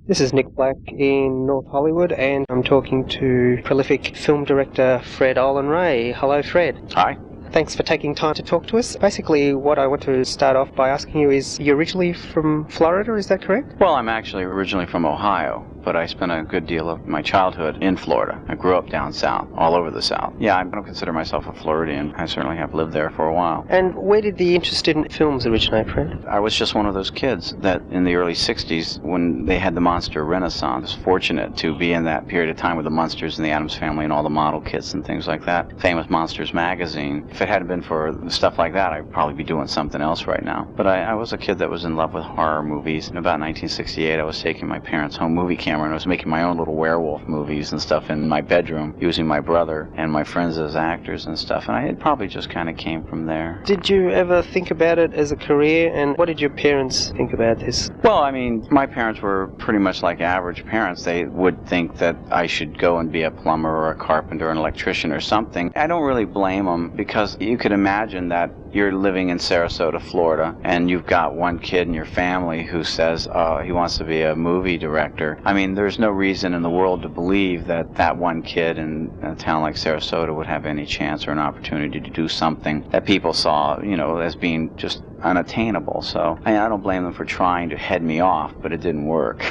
This is Nick Black in North Hollywood, and I'm talking to prolific film director Fred Olen Ray. Hello, Fred. Hi. Thanks for taking time to talk to us. Basically, what I want to start off by asking you is, you're originally from Florida, is that correct? Well, I'm actually originally from Ohio, but I spent a good deal of my childhood in Florida. I grew up down south, all over the south. Yeah, I don't consider myself a Floridian. I certainly have lived there for a while. And where did the interest in films originate, Fred? I was just one of those kids that in the early 60s, when they had the monster renaissance, I was fortunate to be in that period of time with the Munsters and the Addams Family and all the model kits and things like that. Famous Monsters magazine. If it hadn't been for stuff like that, I'd probably be doing something else right now. But I was a kid that was in love with horror movies. In about 1968, I was taking my parents' home movie camera and I was making my own little werewolf movies and stuff in my bedroom, using my brother and my friends as actors and stuff. And it probably just kind of came from there. Did you ever think about it as a career, and what did your parents think about this? Well, I mean, my parents were pretty much like average parents. They would think that I should go and be a plumber or a carpenter or an electrician or something. I don't really blame them, because you could imagine that you're living in Sarasota, Florida, and you've got one kid in your family who says he wants to be a movie director. I mean, there's no reason in the world to believe that that one kid in a town like Sarasota would have any chance or an opportunity to do something that people saw, as being just unattainable. So I don't blame them for trying to head me off, but it didn't work.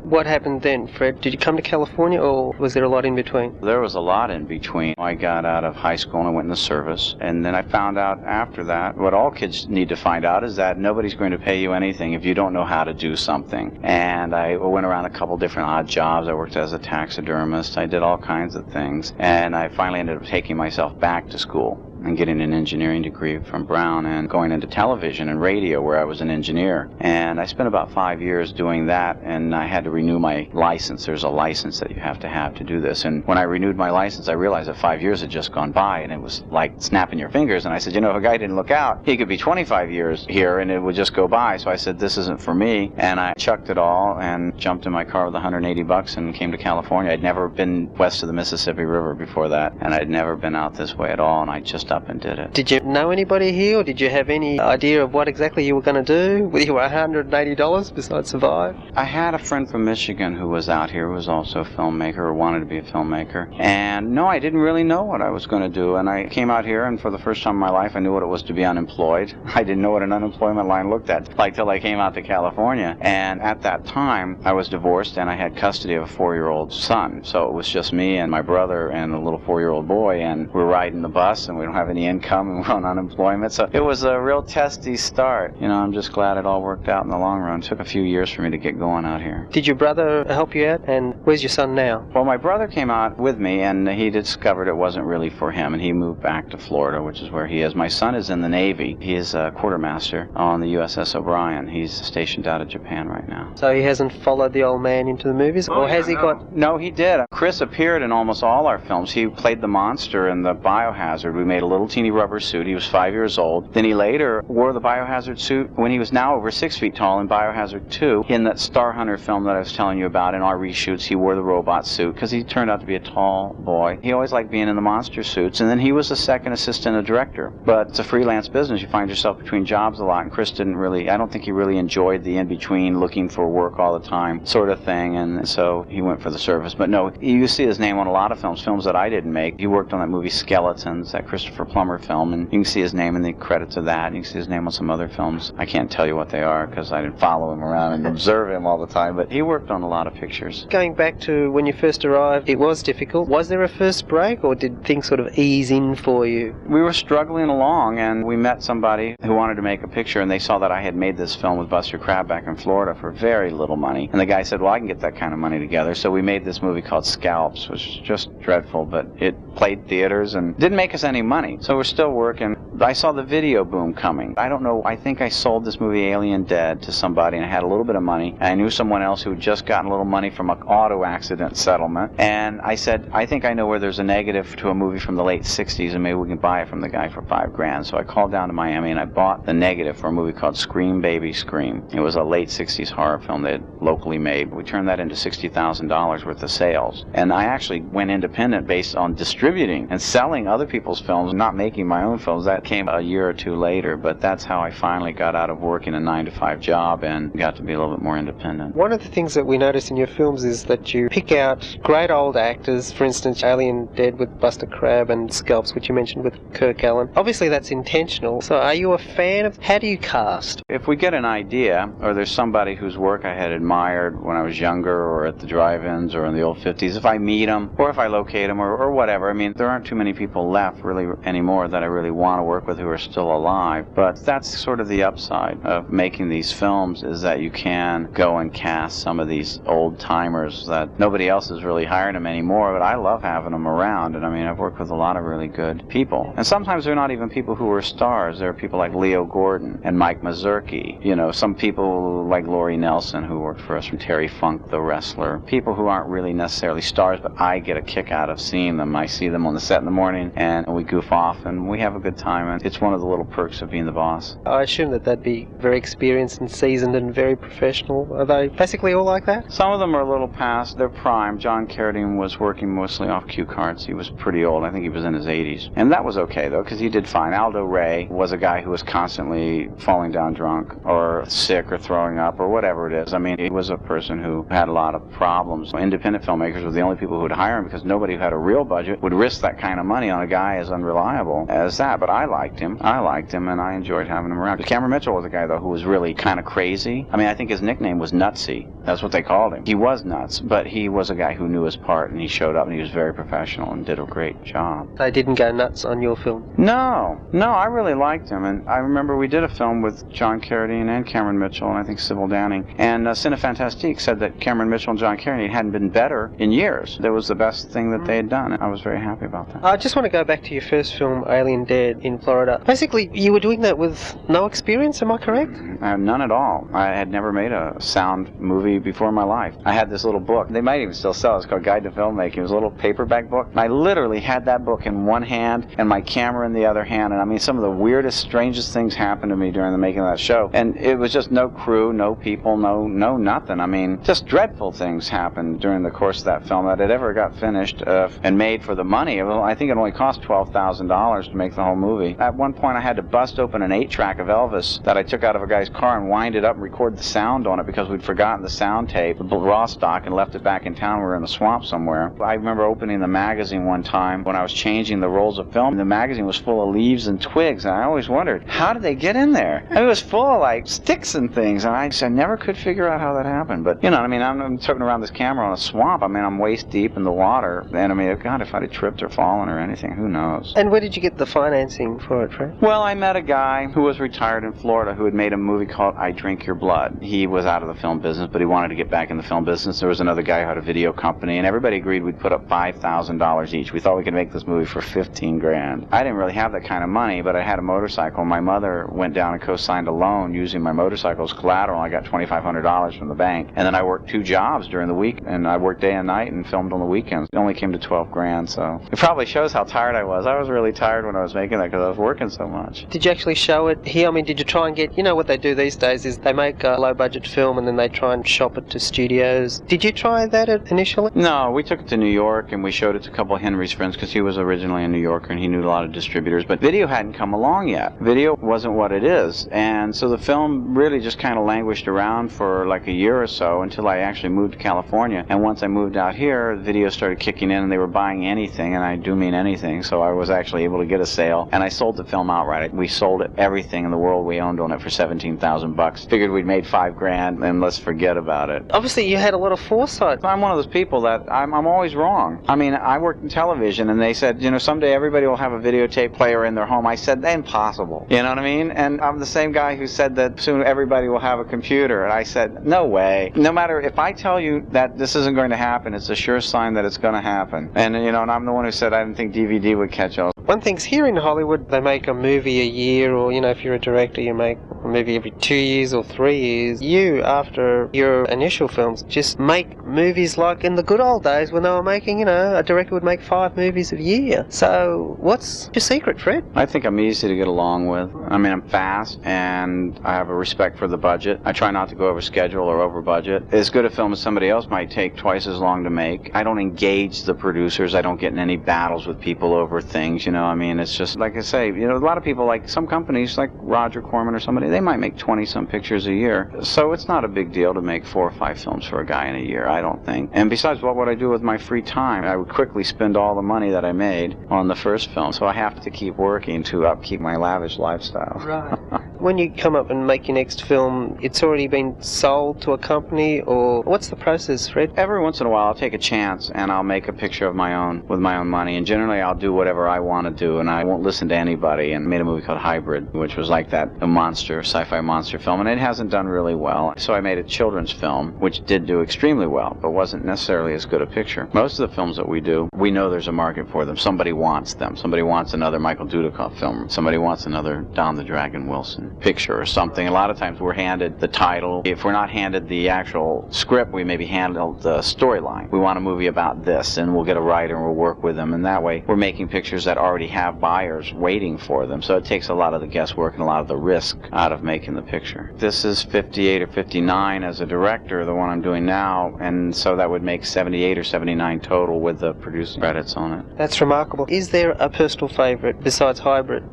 What happened then, Fred? Did you come to California, or was there a lot in between? There was a lot in between. I got out of high school and I went in the service, and then I found out after that, what all kids need to find out is that nobody's going to pay you anything if you don't know how to do something. And I went around a couple different odd jobs. I worked as a taxidermist. I did all kinds of things, and I finally ended up taking myself back to school and getting an engineering degree from Brown and going into television and radio, where I was an engineer. And I spent about 5 years doing that, and I had to renew my license. There's a license that you have to do this. And when I renewed my license, I realized that 5 years had just gone by, and it was like snapping your fingers. And I said, if a guy didn't look out, he could be 25 years here and it would just go by. So I said, this isn't for me. And I chucked it all and jumped in my car with $180 and came to California. I'd never been west of the Mississippi River before that, and I'd never been out this way at all, and I just up and did it. Did you know anybody here, or did you have any idea of what exactly you were going to do with your $180 besides survive? I had a friend from Michigan who was out here, who was also a filmmaker, or wanted to be a filmmaker. And no, I didn't really know what I was going to do. And I came out here, and for the first time in my life, I knew what it was to be unemployed. I didn't know what an unemployment line looked like till I came out to California. And at that time, I was divorced, and I had custody of a 4-year-old son. So it was just me and my brother and a little 4-year-old boy, and we're riding the bus, and we don't have any income, and we're on unemployment. So it was a real testy start. I'm just glad it all worked out in the long run. It took a few years for me to get going out here. Did your brother help you out, and where's your son now? Well, my brother came out with me, and he discovered it wasn't really for him, and he moved back to Florida, which is where he is. My son is in the Navy. He is a quartermaster on the USS O'Brien. He's stationed out of Japan right now. So he hasn't followed the old man into the movies, or has he got... No, he did. Chris appeared in almost all our films. He played the monster in the Biohazard. We made a little teeny rubber suit. He was 5 years old. Then he later wore the Biohazard suit when he was now over 6 feet tall in Biohazard 2. In that Star Hunter film that I was telling you about, in our reshoots, he wore the robot suit because he turned out to be a tall boy. He always liked being in the monster suits. And then he was the second assistant of director. But it's a freelance business. You find yourself between jobs a lot. And Chris I don't think he really enjoyed the in-between, looking for work all the time sort of thing. And so he went for the service. But no, you see his name on a lot of films that I didn't make. He worked on that movie Skeletons, that Christopher Plummer film, and you can see his name in the credits of that. You can see his name on some other films. I can't tell you what they are because I didn't follow him around and observe him all the time, but he worked on a lot of pictures. Going back to when you first arrived, it was difficult. Was there a first break, or did things sort of ease in for you? We were struggling along, and we met somebody who wanted to make a picture, and they saw that I had made this film with Buster Crabbe back in Florida for very little money. And the guy said, well, I can get that kind of money together. So we made this movie called Scalps, which was just dreadful, but it played theaters and didn't make us any money. So we're still working. I saw the video boom coming. I don't know, I think I sold this movie Alien Dead to somebody, and I had a little bit of money. And I knew someone else who had just gotten a little money from an auto accident settlement. And I said, I think I know where there's a negative to a movie from the late 60s, and maybe we can buy it from the guy for $5,000. So I called down to Miami, and I bought the negative for a movie called Scream Baby Scream. It was a late 60s horror film they had locally made. We turned that into $60,000 worth of sales. And I actually went independent based on distributing and selling other people's films. not making my own films. That came a year or two later, but that's how I finally got out of working a 9-to-5 job and got to be a little bit more independent. One of the things that we notice in your films is that you pick out great old actors, for instance, Alien Dead with Buster Crabbe and Scalps, which you mentioned with Kirk Alyn. Obviously that's intentional, so are you a fan of, how do you cast? If we get an idea, or there's somebody whose work I had admired when I was younger, or at the drive-ins, or in the old 50s, if I meet them, or if I locate them, or whatever, I mean, there aren't too many people left really anymore that I really want to work with who are still alive, but that's sort of the upside of making these films, is that you can go and cast some of these old-timers that nobody else is really hiring them anymore, but I love having them around, and I mean, I've worked with a lot of really good people. And sometimes they're not even people who were stars. There are people like Leo Gordon and Mike Mazurki, you know, some people like Laurie Nelson who worked for us, from Terry Funk, the wrestler, people who aren't really necessarily stars, but I get a kick out of seeing them. I see them on the set in the morning, and we goof off, and we have a good time, and it's one of the little perks of being the boss. I assume that they'd be very experienced and seasoned and very professional. Are they basically all like that? Some of them are a little past their prime. John Carradine was working mostly off cue cards. He was pretty old. I think he was in his 80s. And that was okay, though, because he did fine. Aldo Ray was a guy who was constantly falling down drunk or sick or throwing up or whatever it is. I mean, he was a person who had a lot of problems. Independent filmmakers were the only people who would hire him, because nobody who had a real budget would risk that kind of money on a guy as unreliable as that. But I liked him, and I enjoyed having him around. Cameron Mitchell was a guy, though, who was really kind of crazy. I mean, I think his nickname was Nutsy. That's what they called him. He was nuts, but he was a guy who knew his part, and he showed up, and he was very professional and did a great job. They didn't go nuts on your film? No, I really liked him, and I remember we did a film with John Carradine and Cameron Mitchell, and I think Sybil Downing, and Cinefantastique said that Cameron Mitchell and John Carradine hadn't been better in years. That was the best thing that they had done, and I was very happy about that. I just want to go back to your first film, Alien Dead in Florida. Basically, you were doing that with no experience, am I correct? None at all. I had never made a sound movie before in my life. I had this little book. They might even still sell it. It's called Guide to Filmmaking. It was a little paperback book. And I literally had that book in one hand and my camera in the other hand. And I mean, some of the weirdest, strangest things happened to me during the making of that show. And it was just no crew, no people, no nothing. I mean, just dreadful things happened during the course of that film that it ever got finished and made for the money. Well, I think it only cost $12,000 to make the whole movie. At one point, I had to bust open an 8-track of Elvis that I took out of a guy's car and wind it up and record the sound on it, because we'd forgotten the sound tape, the raw stock, and left it back in town. We were in the swamp somewhere. I remember opening the magazine one time when I was changing the rolls of film. The magazine was full of leaves and twigs, and I always wondered, how did they get in there? I mean, it was full of like sticks and things, and I never could figure out how that happened. But you know, I mean, I'm turning around this camera on a swamp. I mean, I'm waist deep in the water, and I mean, God, if I'd have tripped or fallen or anything, who knows? And where did you get the financing for it, Fred? Well, I met a guy who was retired in Florida who had made a movie called I Drink Your Blood. He was out of the film business, but he wanted to get back in the film business. There was another guy who had a video company, and everybody agreed we'd put up $5,000 each. We thought we could make this movie for $15,000. I didn't really have that kind of money, but I had a motorcycle. My mother went down and co-signed a loan using my motorcycle as collateral. I got $2,500 from the bank, and then I worked 2 jobs during the week, and I worked day and night and filmed on the weekends. It only came to $12,000, so it probably shows how tired I was. I was really tired when I was making that because I was working so much. Did you actually show it here? I mean, did you try and get, you know what they do these days is they make a low-budget film and then they try and shop it to studios. Did you try that initially? No, we took it to New York and we showed it to a couple of Henry's friends because he was originally a New Yorker and he knew a lot of distributors, but video hadn't come along yet. Video wasn't what it is, and so the film really just kind of languished around for like a year or so until I actually moved to California. And once I moved out here, the video started kicking in and they were buying anything, and I do mean anything, so I was actually able to get a sale, and I sold the film outright. We sold it, everything in the world we owned on it, for $17,000. Figured we'd made $5,000 and let's forget about it. Obviously you had a lot of foresight. I'm one of those people that I'm always wrong. I mean, I worked in television and they said, you know, someday everybody will have a videotape player in their home. I said, impossible. You know what I mean? And I'm the same guy who said that soon everybody will have a computer. And I said, no way. No matter if I tell you that this isn't going to happen, it's a sure sign that it's going to happen. And, you know, and I'm the one who said I didn't think DVD would catch on. One thing's here in Hollywood, they make a movie a year, or, you know, if you're a director, you make maybe every 2 years or 3 years. You, after your initial films, just make movies like in the good old days when they were making, a director would make 5 movies a year. So what's your secret, Fred? I think I'm easy to get along with. I mean, I'm fast, and I have a respect for the budget. I try not to go over schedule or over budget. As good a film as somebody else might take twice as long to make. I don't engage the producers. I don't get in any battles with people over things, I mean, it's just, like I say, a lot of people, like some companies, like Roger Corman or somebody, they might make 20-some pictures a year. So it's not a big deal to make 4 or 5 films for a guy in a year, I don't think. And besides, what would I do with my free time? I would quickly spend all the money that I made on the first film. So I have to keep working to upkeep my lavish lifestyle. Right. When you come up and make your next film, it's already been sold to a company, or what's the process, Fred? Every once in a while, I'll take a chance and I'll make a picture of my own with my own money. And generally, I'll do whatever I want to do, and I won't listen to anybody. And made a movie called Hybrid, which was like that, a monster, sci-fi monster film, and it hasn't done really well. So I made a children's film, which did do extremely well, but wasn't necessarily as good a picture. Most of the films that we do, we know there's a market for them. Somebody wants them. Somebody wants another Michael Dudikoff film. Somebody wants another Don the Dragon Wilson picture or something. A lot of times we're handed the title. If we're not handed the actual script, we maybe handle the storyline. We want a movie about this, and we'll get a writer and we'll work with them, and that way we're making pictures that already have buyers waiting for them. So it takes a lot of the guesswork and a lot of the risk out of making the picture. This is 58 or 59 as a director, the one I'm doing now, and so that would make 78 or 79 total with the producing credits on it. That's remarkable. Is there a personal favorite besides Hybrid?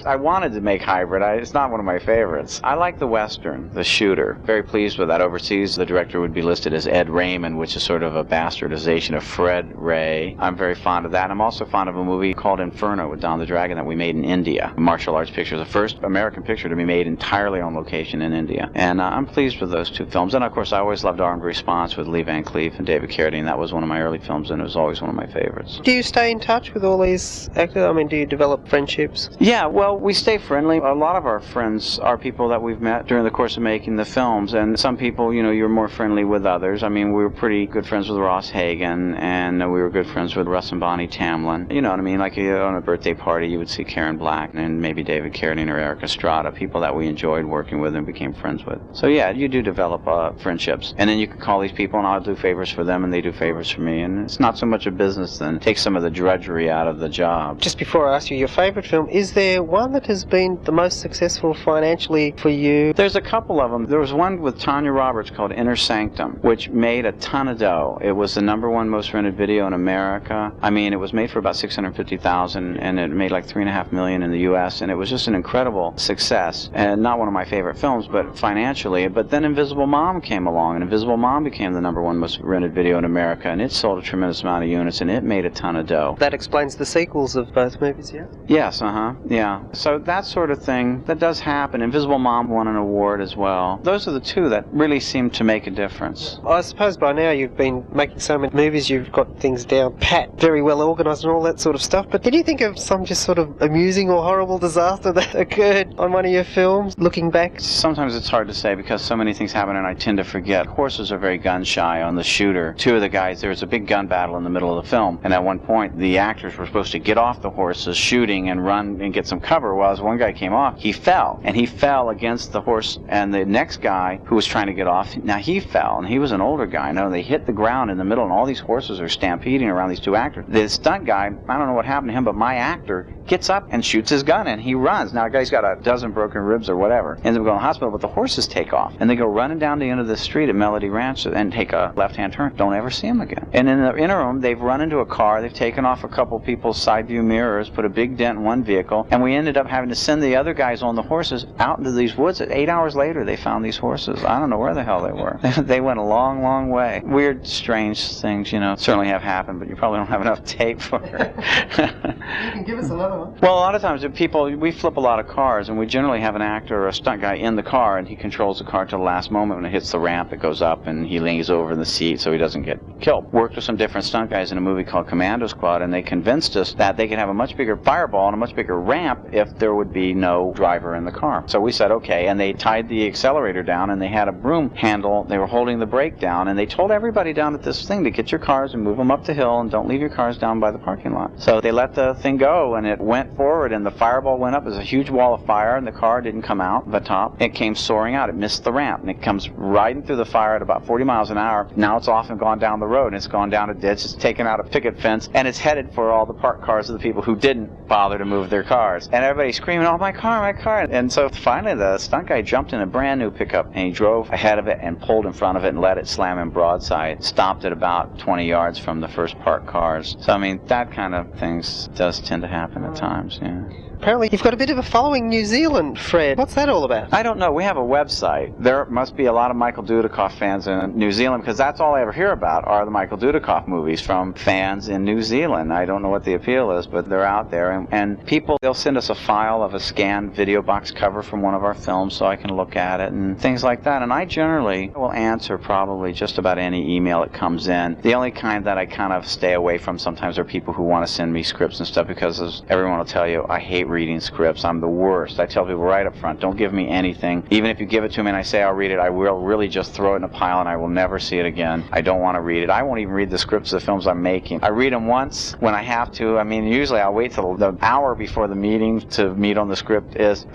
I wanted to make Hybrid. It's not one of my favorites. I like the Western, The Shooter. Very pleased with that. Overseas, the director would be listed as Ed Raymond, which is sort of a bastardization of Fred Ray. I'm very fond of that. I'm also fond of a movie called Inferno with Don the Dragon that we made in India. A martial arts picture. The first American picture to be made entirely on location in India. And I'm pleased with those 2 films. And of course, I always loved Armed Response with Lee Van Cleef and David Carradine. That was one of my early films, and it was always one of my favorites. Do you stay in touch with all these actors? I mean, do you develop friendships? Yeah, well, we stay friendly. A lot of our friends are people that we've met during the course of making the films, and some people, you're more friendly with others. I mean, we were pretty good friends with Ross Hagen, and we were good friends with Russ and Bonnie Tamlin. You know what I mean? Like on a birthday party, you would see Karen Black and maybe David Carradine or Eric Estrada, people that we enjoyed working with and became friends with. So yeah, you do develop friendships, and then you can call these people, and I'll do favors for them, and they do favors for me, and it's not so much a business then. It takes some of the drudgery out of the job. Just before I ask you your favorite film, is there one that has been the most successful financially for you? There's a couple of them. There was one with Tanya Roberts called Inner Sanctum, which made a ton of dough. It was the #1 most rented video in America. I mean, it was made for about $650,000, and it made like $3.5 million in the U.S., and it was just an incredible success. And not one of my favorite films, but financially. But then Invisible Mom came along, and Invisible Mom became the #1 most rented video in America, and it sold a tremendous amount of units, and it made a ton of dough. That explains the sequels of both movies, yeah? Yes, yeah. So that sort of thing, that does happen. Invisible Mom won an award as well. Those are the 2 that really seem to make a difference. I suppose by now you've been making so many movies, you've got things down pat, very well organised and all that sort of stuff, but did you think of some just sort of amusing or horrible disaster that occurred on one of your films, looking back? Sometimes it's hard to say because so many things happen and I tend to forget. Horses are very gun shy on The Shooter. 2 of the guys, there was a big gun battle in the middle of the film, and at one point the actors were supposed to get off the horses shooting and run and get some cover. Well, as one guy came off, he fell, and he fell against the horse, and the next guy who was trying to get off, now he fell, and he was an older guy. Now they hit the ground in the middle, and all these horses are stampeding around these 2 actors. The stunt guy, I don't know what happened to him, but my actor gets up and shoots his gun, and he runs. Now the guy's got a dozen broken ribs or whatever, ends up going to the hospital, but the horses take off, and they go running down the end of the street at Melody Ranch and take a left-hand turn. Don't ever see him again. And in the interim, they've run into a car, they've taken off a couple people's side view mirrors, put a big dent in one vehicle, and we ended up having to send the other guys on the horses out into these woods. 8 hours later, they found these horses. I don't know where the hell they were. They went a long, long way. Weird, strange things, certainly have happened, but you probably don't have enough tape for it. You can give us another one. Well, a lot of times, we flip a lot of cars, and we generally have an actor or a stunt guy in the car, and he controls the car to the last moment. When it hits the ramp, it goes up, and he leans over in the seat so he doesn't get killed. Worked with some different stunt guys in a movie called Commando Squad, and they convinced us that they could have a much bigger fireball and a much bigger ramp if there would be no driver in the the car. So we said, okay, and they tied the accelerator down, and they had a broom handle. They were holding the brake down, and they told everybody down at this thing to get your cars and move them up the hill, and don't leave your cars down by the parking lot. So they let the thing go, and it went forward, and the fireball went up. It was a huge wall of fire, and the car didn't come out the top. It came soaring out. It missed the ramp, and it comes riding through the fire at about 40 miles an hour. Now it's off and gone down the road, and it's gone down a ditch. It's taken out a picket fence, and it's headed for all the parked cars of the people who didn't bother to move their cars. And everybody's screaming, oh, my car, my car. And so finally the stunt guy jumped in a brand new pickup, and he drove ahead of it and pulled in front of it and let it slam in broadside. Stopped at about 20 yards from the first parked cars. So, I mean, that kind of things does tend to happen at times, yeah. Apparently you've got a bit of a following in New Zealand, Fred. What's that all about? I don't know. We have a website. There must be a lot of Michael Dudikoff fans in New Zealand, because that's all I ever hear about are the Michael Dudikoff movies from fans in New Zealand. I don't know what the appeal is, but they're out there. And people, they'll send us a file of a scanned video box cover from one of our films so I can look at it and things like that. And I generally will answer probably just about any email that comes in. The only kind that I kind of stay away from sometimes are people who want to send me scripts and stuff, because as everyone will tell you, I hate reading scripts. I'm the worst. I tell people right up front, don't give me anything. Even if you give it to me and I say I'll read it, I will really just throw it in a pile and I will never see it again. I don't want to read it. I won't even read the scripts of the films I'm making. I read them once when I have to. I mean, usually I'll wait till the hour before the meeting to meet on the script is...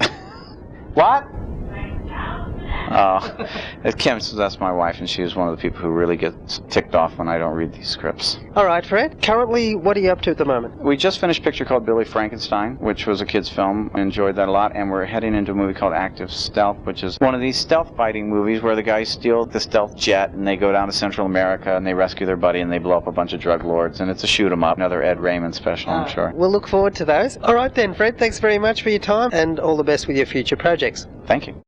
What? Oh, Kim, that's my wife, and she is one of the people who really gets ticked off when I don't read these scripts. All right, Fred. Currently, what are you up to at the moment? We just finished a picture called Billy Frankenstein, which was a kid's film. I enjoyed that a lot, and we're heading into a movie called Active Stealth, which is one of these stealth fighting movies where the guys steal the stealth jet, and they go down to Central America, and they rescue their buddy, and they blow up a bunch of drug lords, and it's a shoot-'em-up. Another Ed Raymond special, I'm sure. We'll look forward to those. All right then, Fred. Thanks very much for your time, and all the best with your future projects. Thank you.